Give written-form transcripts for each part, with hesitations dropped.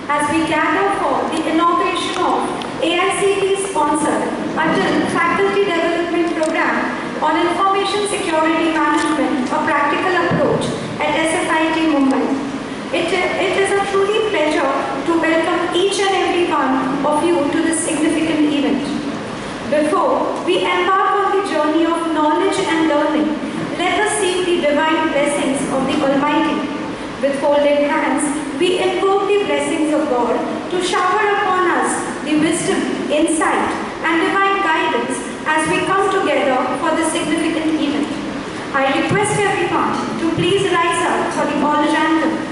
as we gather for the inauguration of AICTE-sponsored Atal Faculty Development Program on Information Security Management, a Practical Approach at SFIT Mumbai. It is a truly pleasure to welcome each and every one of you to this significant event. Before we embark on the journey of knowledge and learning, let us seek the divine blessings of the Almighty. With folded hands, we invoke the blessings of God to shower upon us the wisdom, insight, and divine guidance as we come together for this significant event. I request everyone to please rise up for the college anthem.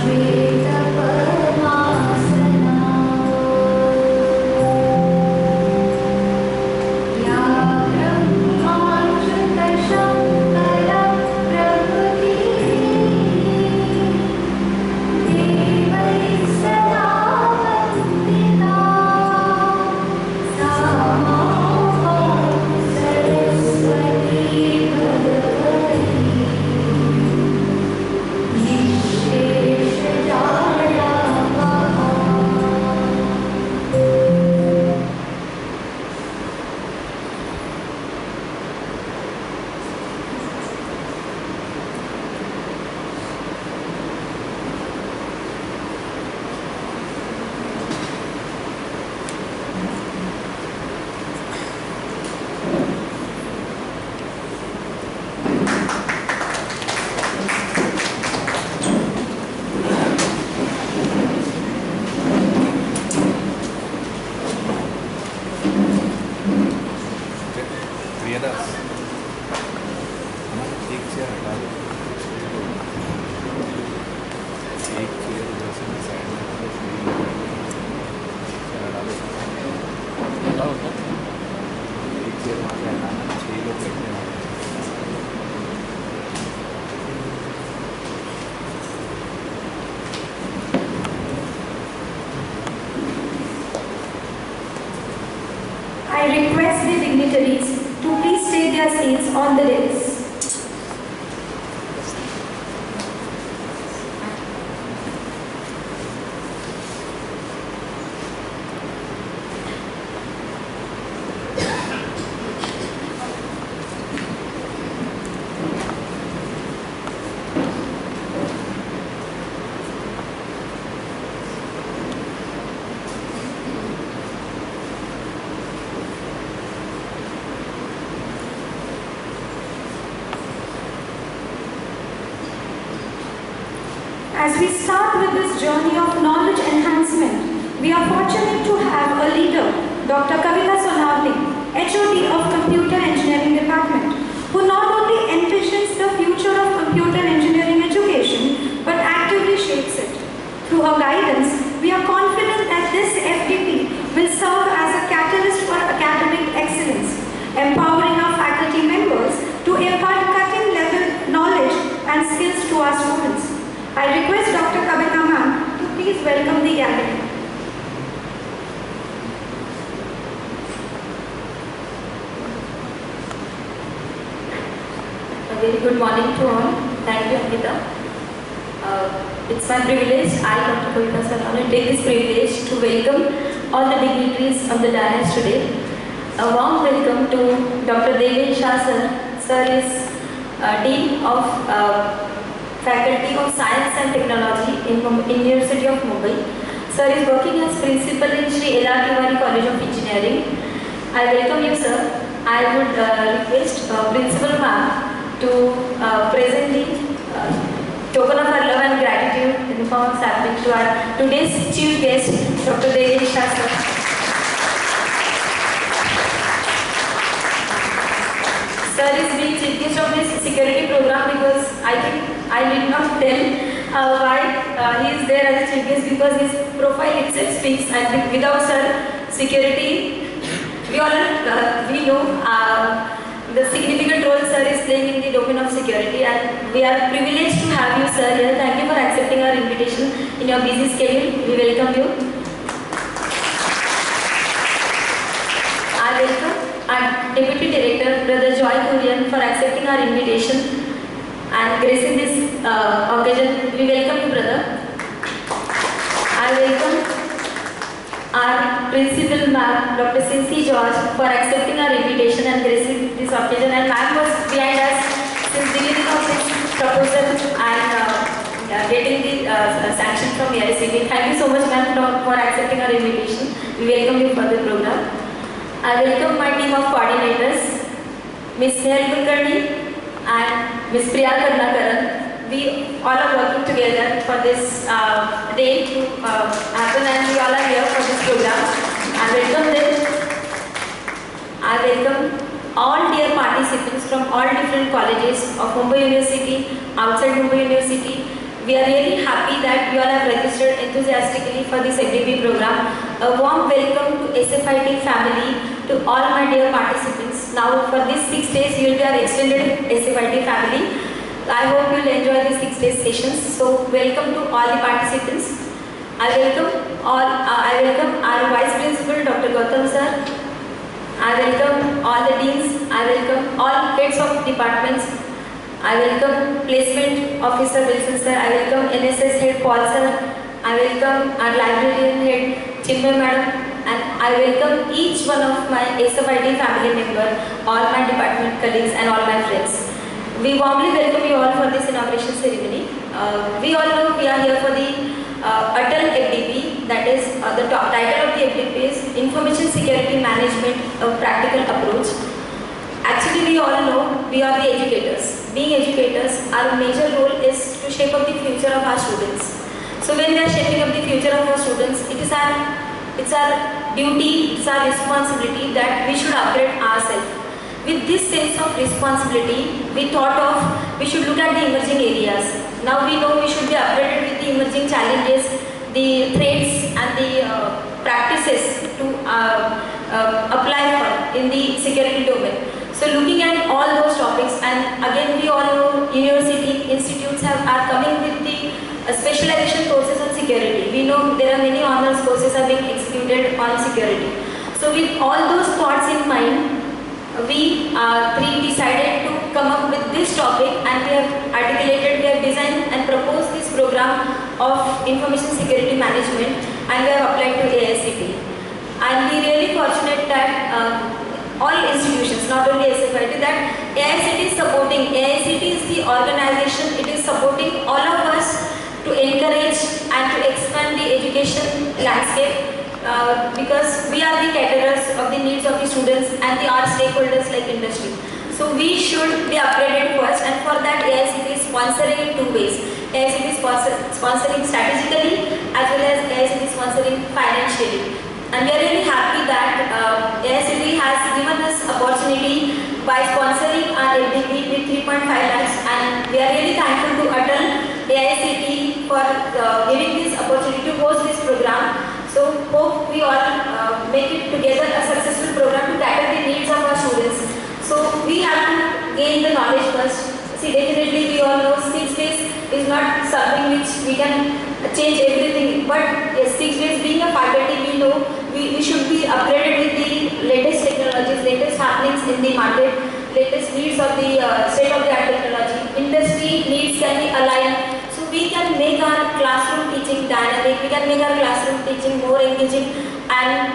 Shri Parmasana Priyadas एक chair हटा दो, एक chair उधर से side में हटा दो, एक चेयर वहाँ से हटाना, 6 लोग बैठने वाले। I request the dignitaries to please take their seats on the dais. As we start with this journey of knowledge enhancement, we are fortunate to have a leader, Dr. Kavita Sonavne, HOD of Computer Engineering Department, who not only envisions the future of computer engineering education, but actively shapes it. Through her guidance, we are confident that this FDP will serve as a catalyst for academic excellence, empowering our faculty members to impart cutting-level knowledge and skills to our students. I request Dr. Kavita ma'am to please welcome the gathering. A very good morning to all. Thank you, Amrita. It's my privilege, I, Dr. Kavita Sonavne, take this privilege to welcome all the dignitaries of the dais today. A warm welcome to Dr. Devesh Shah sir. Sir is Dean of Faculty of Science and Technology in University of Mumbai. Sir is working as principal in Sri L.R. Tiwari College of Engineering. I welcome you, sir. I would request Principal ma'am to present the token of our love and gratitude in the form of sapling to our today's chief guest, Dr. Devesh Shah sir. Sir is being chief guest of this security program because I think I did not tell why he is there as a chief guest, because his profile itself speaks. I think without sir, security, we know the significant role sir is playing in the domain of security, and we are privileged to have you sir here. Thank you for accepting our invitation in your busy schedule. We welcome you. I welcome our Deputy Director, Brother Joy Kurian, for accepting our invitation and gracing this occasion. We welcome you, brother. I welcome our Principal Ma'am, Dr. Cincy George, for accepting our invitation and gracing this occasion. And ma'am was behind us since the beginning of this proposal and getting the sanction from AICTE. Thank you so much, ma'am, for accepting our invitation. We welcome you for the program. I welcome my team of coordinators, Ms. Snehal Kulkarni and Ms. Priya Karnakaran. We all are working together for this day to happen, and we all are here for this program. I welcome them. I welcome all dear participants from all different colleges of Mumbai University, outside Mumbai University. We are really happy that you all have registered enthusiastically for this FDP program. A warm welcome to SFIT family, to all my dear participants. Now for these 6 days you will be our extended SFIT family. I hope you will enjoy these 6 days sessions. So welcome to all the participants. I welcome our Vice Principal Dr. Gautam sir. I welcome all the deans. I welcome all heads of departments. I welcome Placement Officer Wilson sir. I welcome NSS Head Paul sir. I welcome our Librarian Head Chinmay madam. And I welcome each one of my SFIT family member, all my department colleagues and all my friends. We warmly welcome you all for this inauguration ceremony. We all know we are here for the Atal FDP, that is the title of the FDP is Information Security Management, a Practical Approach. Actually, we all know we are the educators. Being educators, our major role is to shape up the future of our students. So when we are shaping up the future of our students, it's our duty, it's our responsibility that we should upgrade ourselves. with this sense of responsibility, we thought of we should look at the emerging areas. Now we know we should be updated with the emerging challenges, the threats and the practices to apply for in the security domain. So looking at all those topics, and again we all know university institutes are coming with the specialization courses on security. We know there are many honors courses are being executed on security. So with all those thoughts in mind, we three decided to come up with this topic, and we have articulated, we have designed and proposed this program of information security management, and we have applied to AICTE. And we are really fortunate that all institutions, not only SFIT, that AICTE is supporting. AICTE is the organization, it is supporting all of us to encourage and to expand the education landscape. Because we are the caterers of the needs of the students and our stakeholders like industry. So we should be upgraded first, and for that AICTE is sponsoring in two ways. AICTE is sponsoring strategically as well as AICTE is sponsoring financially. And we are really happy that AICTE has given us opportunity by sponsoring our FDP with 3.5 lakhs, and we are really thankful to Atal AICTE for giving this opportunity to host this program. So hope we all make it together a successful program to cater the needs of our students. So we have to gain the knowledge first. See, definitely we all know 6 days is not something which we can change everything. But 6 days being a faculty, we know we should be upgraded with the latest technologies, latest happenings in the market, latest needs of the state-of-the-art technology. Industry needs can be aligned. We can make our classroom teaching dynamic, we can make our classroom teaching more engaging and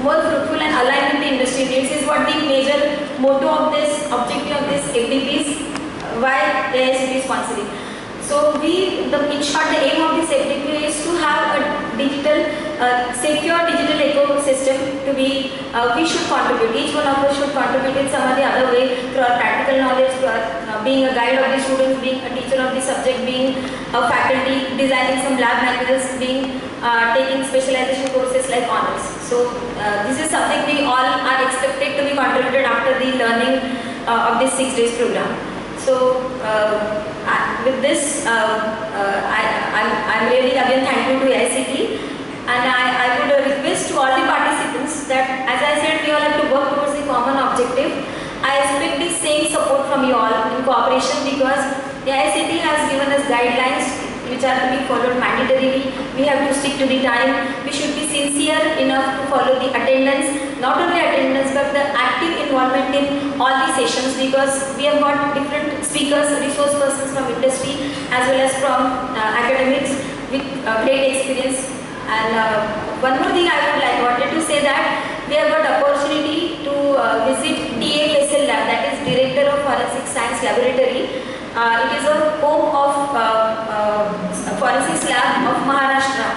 more fruitful and aligned with the industry needs is what the major motto of this, objective of this FDP is, why AICTE is sponsoring. So in short, the aim of this FDP is to have a digital, secure digital ecosystem to be, we should contribute, each one of us should contribute in some or the other way through our practical knowledge, through our, being a guide of the students, being a teacher of the subject, being a faculty, designing some lab manuals, being taking specialization courses like honors. So this is something we all are expected to be contributed after the learning of this 6 days program. So with this, I'm really again thankful to AICTE, and I would request to all the participants that, as I said, we all have to work towards the common objective. I expect the same support from you all in cooperation, because the AICTE has given us guidelines which are to be followed mandatorily. We have to stick to the time. We should be sincere enough to follow the attendance, not only attendance but the active involvement in all the sessions, because we have got different speakers, resource persons from industry as well as from academics with great experience. And one more thing I wanted to say that we have got opportunity to visit DA Faisal Lab, that is Director of Forensic Science Laboratory. It is a home of Forensics Lab of Maharashtra.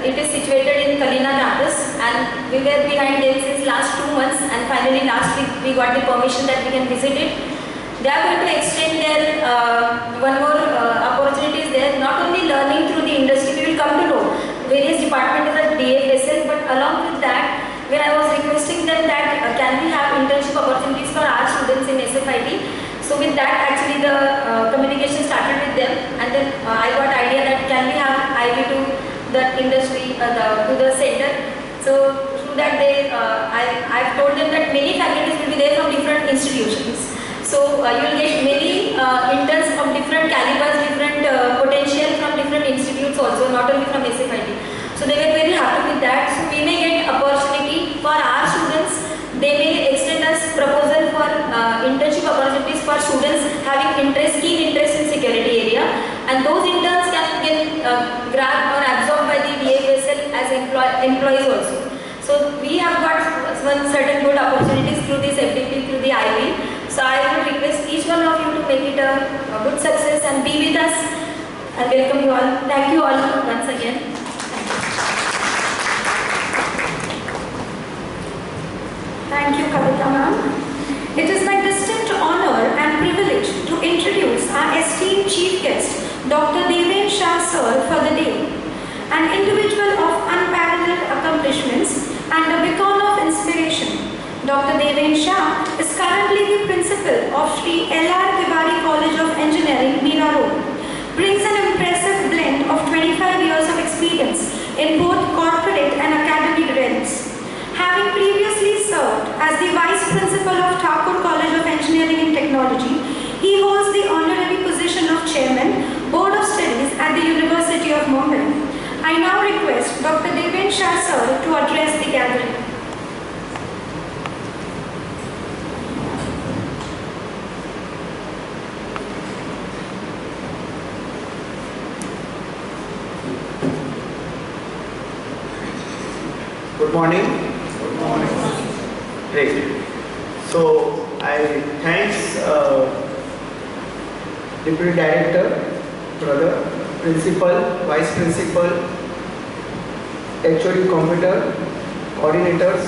It is situated in Kalina campus, and we were behind them since last 2 months, and finally last week we got the permission that we can visit it. They are going to extend their one more opportunities there, not only learning through the industry, we will come to know various departments at DA Faisal, but along with that, where I was requesting them that can we have internship opportunities for our students in SFIT. So with that, actually the communication started with them, and then I got idea that can we have IV to the industry, to the center. So through that I've told them that many faculties will be there from different institutions. So you will get many interns from different calibers, different potential from different institutes also, not only from SFIT. So they were very happy with that. So we may get opportunity for our students. They may extend us proposal for internship opportunities for students having interest, keen interest in security area, and those interns can get grabbed or absorbed by the DA Faisal as employees also. So we have got some certain good opportunities through this FDP, through the IV. So I would request each one of you to make it a good success and be with us. I welcome you all. Thank you all once again. Thank you, Kavita ma'am. It is my distinct honor and privilege to introduce our esteemed chief guest, Dr. Deven Shah sir, for the day. An individual of unparalleled accomplishments and a beacon of inspiration, Dr. Deven Shah is currently the principal of Sri L.R. Tiwari College of Engineering, Meera Road. Brings an impressive blend of 25 years of experience in both corporate and academic realms. Having previously served as the Vice Principal of Thakur College of Engineering and Technology, he holds the honorary position of Chairman, Board of Studies at the University of Mumbai. I now request Dr. Deven Shah sir to address the gathering. Good morning. Good morning. Great. So I thanks Deputy Director, Brother, Principal, Vice Principal, HOD Computer, Coordinators,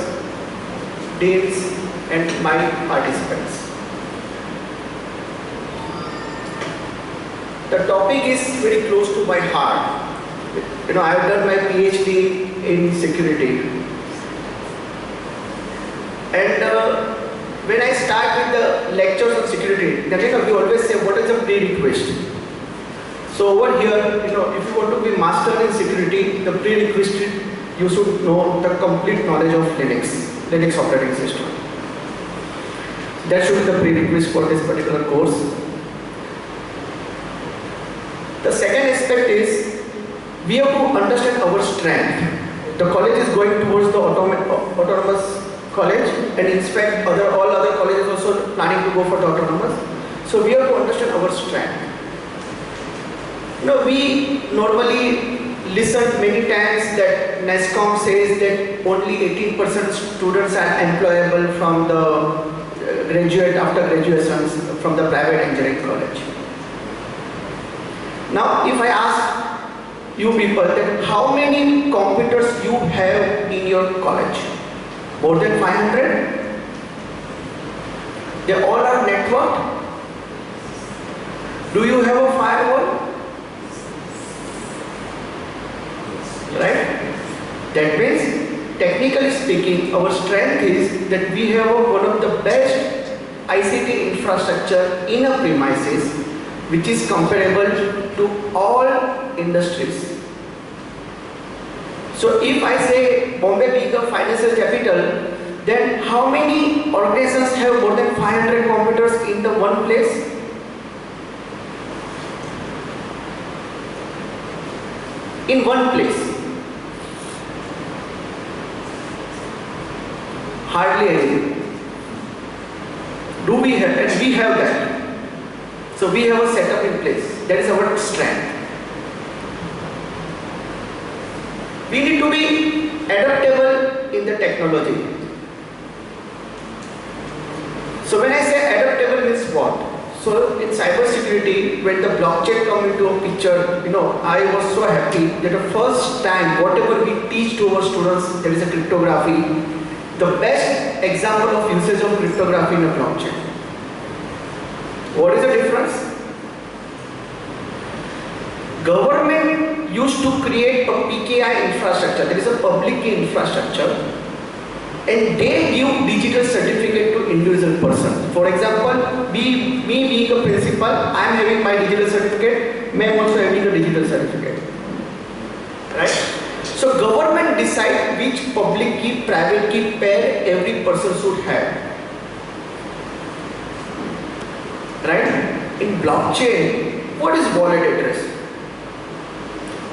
Deans and my participants. The topic is very close to my heart. You know, I have done my PhD in security. And when I start with the lectures on security, then we always say, what is the prerequisite? So over here, if you want to be master in security, the prerequisite, you should know the complete knowledge of Linux operating system. That should be the prerequisite for this particular course. The second aspect is, we have to understand our strength. The college is going towards the autonomous college, and in fact all other colleges also planning to go for the autonomous. So we have to understand our strength. We normally listen many times that NESCOM says that only 18% students are employable from the graduate after graduations from the private engineering college. Now if I ask you people that how many computers you have in your college? More than 500? They all are networked? Do you have a firewall? Right? That means, technically speaking, our strength is that we have one of the best ICT infrastructure in a premises, which is comparable to all industries. So if I say Bombay being a financial capital, then how many organizations have more than 500 computers in the one place? In one place. Hardly any. Do we have? And we have that. So we have a setup in place. That is our strength. We need to be adaptable in the technology. So when I say adaptable means what? So in cyber security, when the blockchain come into a picture, I was so happy that the first time whatever we teach to our students, there is a cryptography. The best example of usage of cryptography in a blockchain. What is the difference? Government used to create a PKI infrastructure, there is a public key infrastructure, and they give digital certificate to individual person. For example, me being a principal, I am having my digital certificate, I am also having a digital certificate. Right? So government decide which public key, private key pair every person should have. Right? In blockchain, what is wallet address?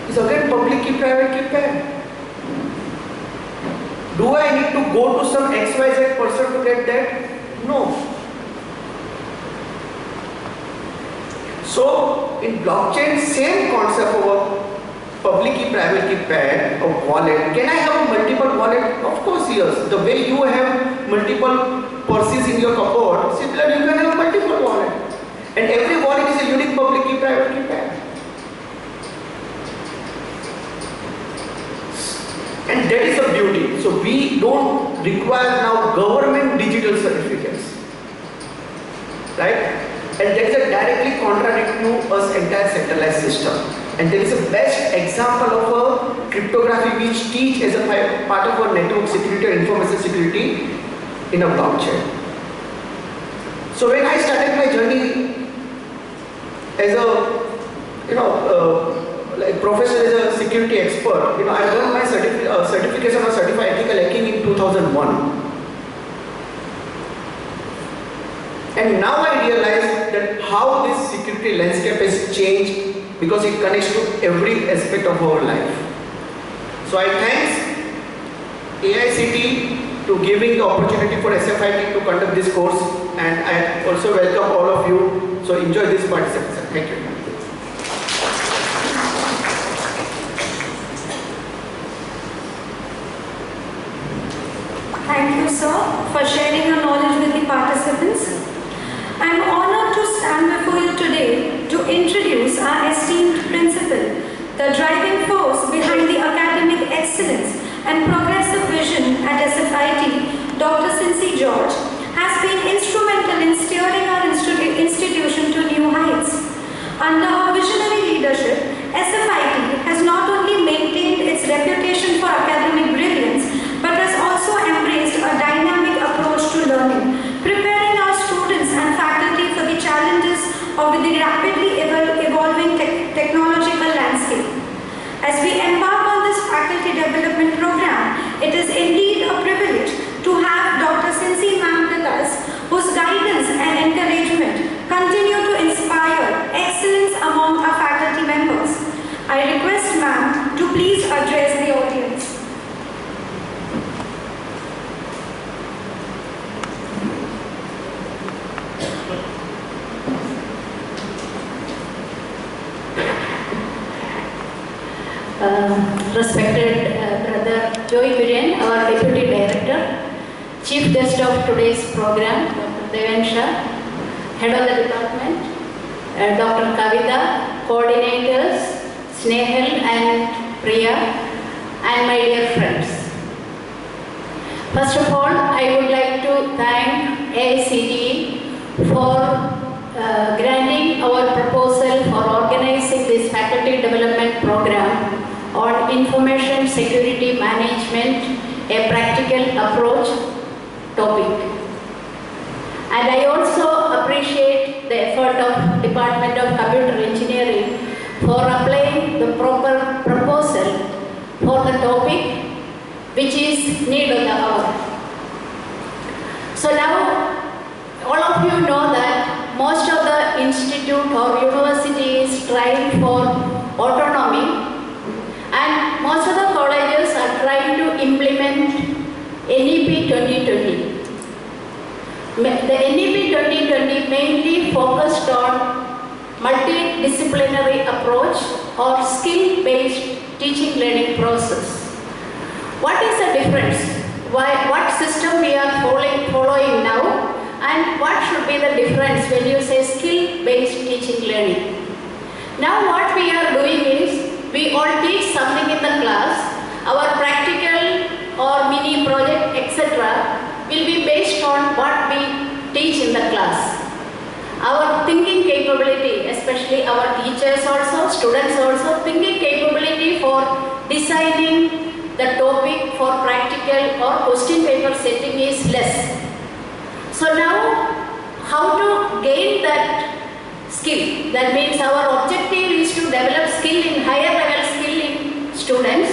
It's again public key, private key pair. Do I need to go to some XYZ person to get that? No. So in blockchain, same concept of a public key, private key pair, a wallet. Can I have a multiple wallet? Of course, yes. The way you have multiple purses in your cupboard, similarly you can have multiple wallet. And every wallet is a unique public key, private key pair. And that is the beauty. So we don't require now government digital certificates. Right? And that is a directly contradictory to us entire centralized system. And there is a best example of a cryptography which teach as a part of our network security or information security in a blockchain. So when I started my journey as a like professor as a security expert, I done my certification of certified ethical hacking in 2001. And now I realize that how this security landscape has changed because it connects to every aspect of our life. So I thank AICTE to giving the opportunity for SFIT to conduct this course, and I also welcome all of you. So enjoy this participation. Thank you. Thank you, sir, for sharing your knowledge with the participants. I am honored to stand before you today to introduce our esteemed principal, the driving force behind the academic excellence and progressive vision at SFIT. Dr. Cincy George has been instrumental in steering our institution to new heights. Under her visionary leadership, SFIT has not only maintained its reputation for academic brilliance, but has also embraced a dynamic approach to learning, preparing our students and faculty for the challenges of the rapidly evolving technological landscape. As we embark on this faculty development program, it is indeed a privilege to have Dr. Cincy ma'am with us, whose guidance and encouragement continue to inspire excellence among our faculty members. I request ma'am to please address the audience. Respected Brother Joy Kurian, our Deputy Director, Chief Guest of today's program, Dr. Devensha, Head of the Department, Dr. Kavita, Coordinators, Snehal and Priya, and my dear friends. First of all, I would like to thank AICTE for granting our proposal for organizing this faculty development program on information security management, a practical approach topic. And I also appreciate the effort of Department of Computer Engineering for applying the proper proposal for the topic which is need of the hour. So now all of you know that most of the institute or university is trying for autonomy, and most of the colleges are trying to implement NEP 2020. The NEP 2020 mainly focused on multidisciplinary approach or skill-based teaching learning process. What is the difference? What system we are following now, and what should be the difference when you say skill-based teaching learning? Now what we are doing is, we all teach something in the class, our practical or mini project etc. will be based on what we teach in the class. Our thinking capability, especially our teachers also, students also, thinking capability for designing the topic for practical or question paper setting is less. So now, how to gain that skill? That means our objective is to develop skill in higher level skill in students.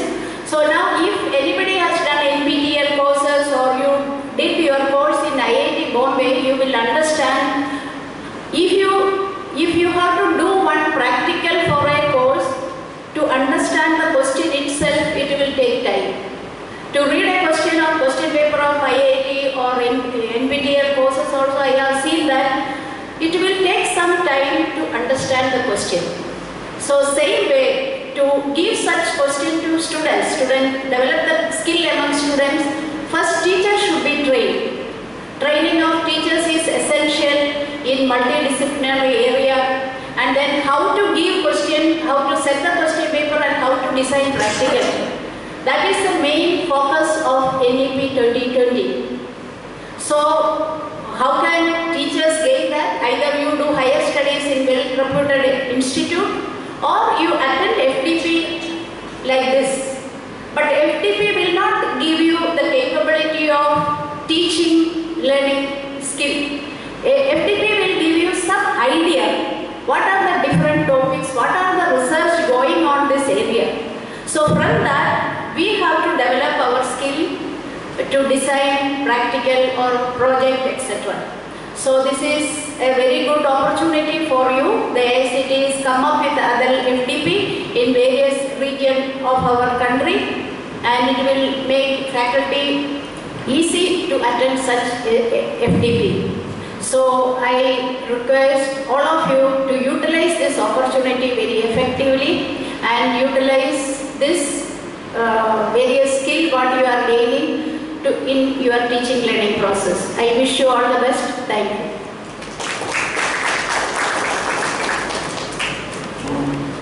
So now if anybody has done NPTEL courses or you did your course in IIT Bombay, you will understand if you have to do one practical for a course, to understand the question itself, it will take time. To read a question or question paper of IIT or NPTEL courses also, I have seen that it will take some time to understand the question. So same way, to give such question to students, develop the skill among students, first teachers should be trained. Training of teachers is essential in multidisciplinary area, and then how to give question, how to set the question paper and how to design practically. That is the main focus of NEP 2020. So how can teachers gain that? Either you do higher studies in well-reputed institute or you attend FDP like this. But FDP will not give you the capability of teaching learning skill. FDP will give you some idea what are the different topics, what are the research going on this area. So from that, we have to develop our skill to design practical or project, etc. So this is a very good opportunity for you. The AICT has come up with other FDP in various regions of our country, and it will make faculty easy to attend such FDP. So I request all of you to utilize this opportunity very effectively and utilize this various skill what you are gaining in your teaching learning process. I wish you all the best. Thank you.